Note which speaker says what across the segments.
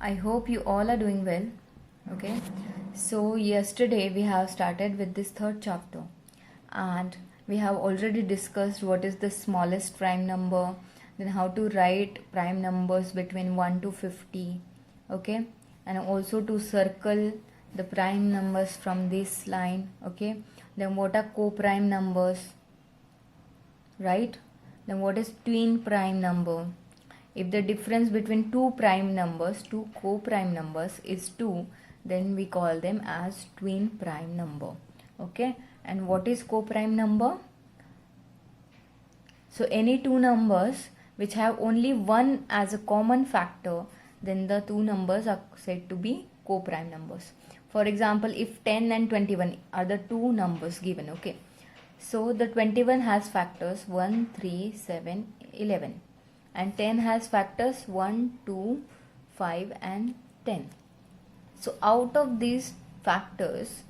Speaker 1: I hope you all are doing well. Okay, so yesterday we have started with this third chapter, and we have already discussed what is the smallest prime number, then how to write prime numbers between 1 to 50. Okay, and also to circle the prime numbers from this line. Okay, then what are co-prime numbers, right? Then what is twin prime number? If the difference between two prime numbers, two co-prime numbers is 2, then we call them as twin prime number. Okay, and what is co-prime number? So any two numbers which have only one as a common factor, then the two numbers are said to be co-prime numbers. For example, if 10 and 21 are the two numbers given, okay, so the 21 has factors 1, 3, 7, 11, and 10 has factors 1, 2, 5 and 10. So out of these factors,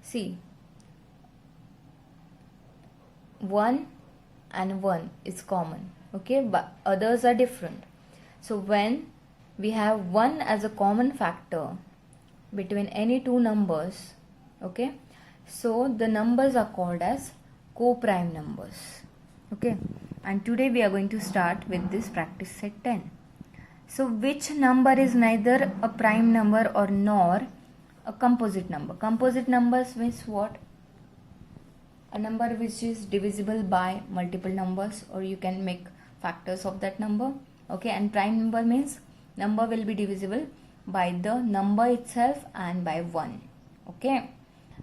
Speaker 1: see, 1 and 1 is common, okay, but others are different. So when we have 1 as a common factor between any two numbers, okay, so the numbers are called as co-prime numbers. Okay, and today we are going to start with this practice set 10. So which number is neither a prime number or nor a composite number? Composite numbers means what? A number which is divisible by multiple numbers, or you can make factors of that number. Okay, and prime number means number will be divisible by the number itself and by 1. Okay,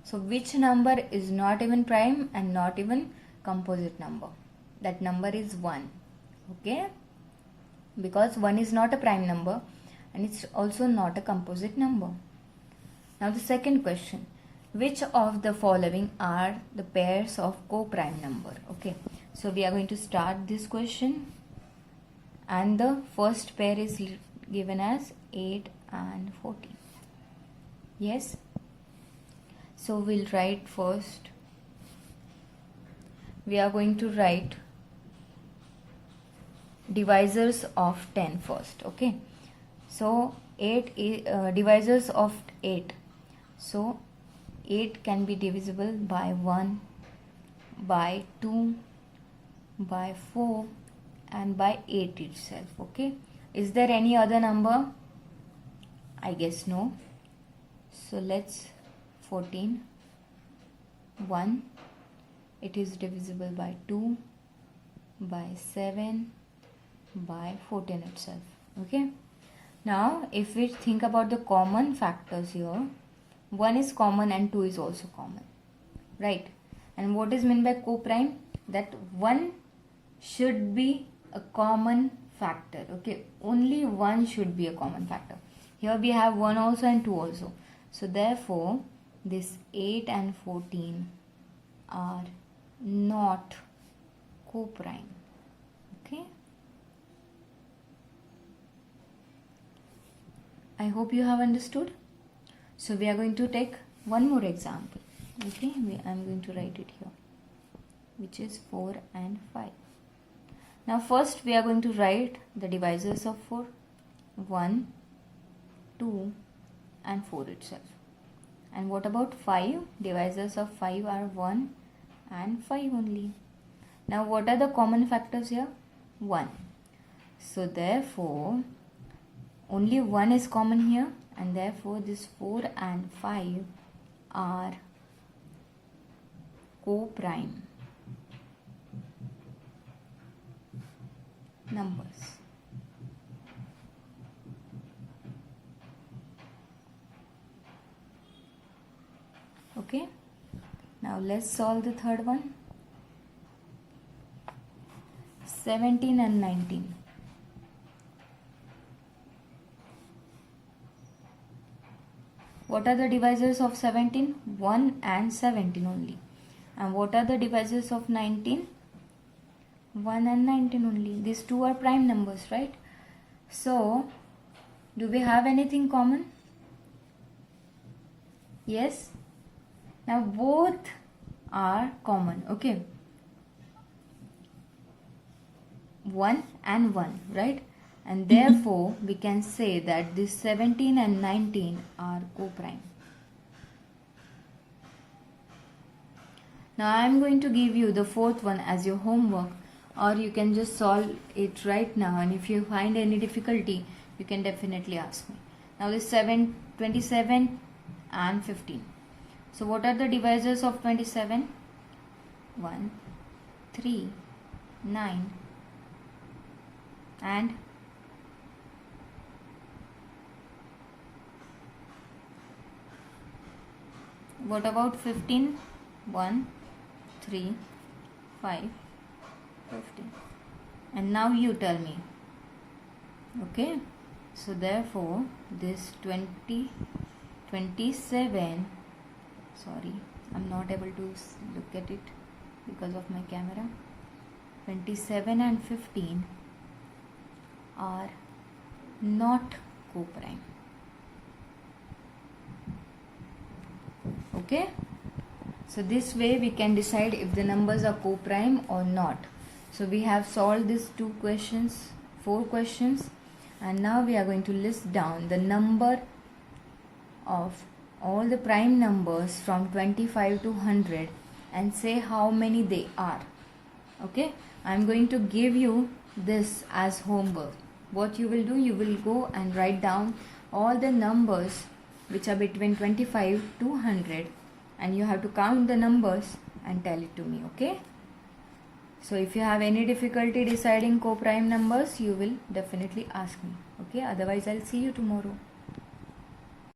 Speaker 1: so which number is not even prime and not even composite number? That number is 1. Okay, because 1 is not a prime number and it's also not a composite number. Now the second question, which of the following are the pairs of co-prime number? Okay, so we are going to start this question, and the first pair is given as 8 and 14. Yes, so we'll write first. We are going to write divisors of 10 first. Okay, so 8 is divisors of 8. So 8 can be divisible by 1, by 2, by 4 and by 8 itself. Okay, is there any other number? I guess no. So let's 14, 1, it is divisible by 2, by 7, by 14 itself. Okay, now if we think about the common factors here, 1 is common and 2 is also common, right? And what is meant by co-prime? That 1 should be a common factor. Okay, only 1 should be a common factor. Here we have 1 also and 2 also. So therefore this 8 and 14 are not co-prime. Okay, I hope you have understood. So we are going to take one more example. Okay, I am going to write it here, which is 4 and 5. Now first we are going to write the divisors of 4, 1, 2 and 4 itself. And what about 5? Divisors of 5 are 1 and 5 only. Now what are the common factors here? 1. So therefore only 1 is common here, and therefore this 4 and 5 are co-prime numbers. Okay, now let's solve the third one. 17 and 19. What are the divisors of 17? 1 and 17 only. And what are the divisors of 19? 1 and 19 only. These two are prime numbers, right? So, do we have anything common? Yes. Now both are common. Okay. 1 and 1, right? and therefore we can say that this 17 and 19 are co-prime. Now I am going to give you the fourth one as your homework, or you can just solve it right now, and if you find any difficulty you can definitely ask me. Now this 27 and 15. So what are the divisors of 27? 1, 3, 9 and what about 15? 1, 3, 5, 15. And now you tell me. Okay, so therefore this 27, sorry, I'm not able to look at it because of my camera. 27 and 15 are not co-prime. Okay, so this way we can decide if the numbers are co-prime or not. So we have solved these 4 questions, and now we are going to list down the number of all the prime numbers from 25 to 100 and say how many they are. Okay, I'm going to give you this as homework. What you will do, you will go and write down all the numbers which are between 25 to 100, and you have to count the numbers and tell it to me. Okay, so if you have any difficulty deciding co-prime numbers, you will definitely ask me. Okay, otherwise I'll see you tomorrow.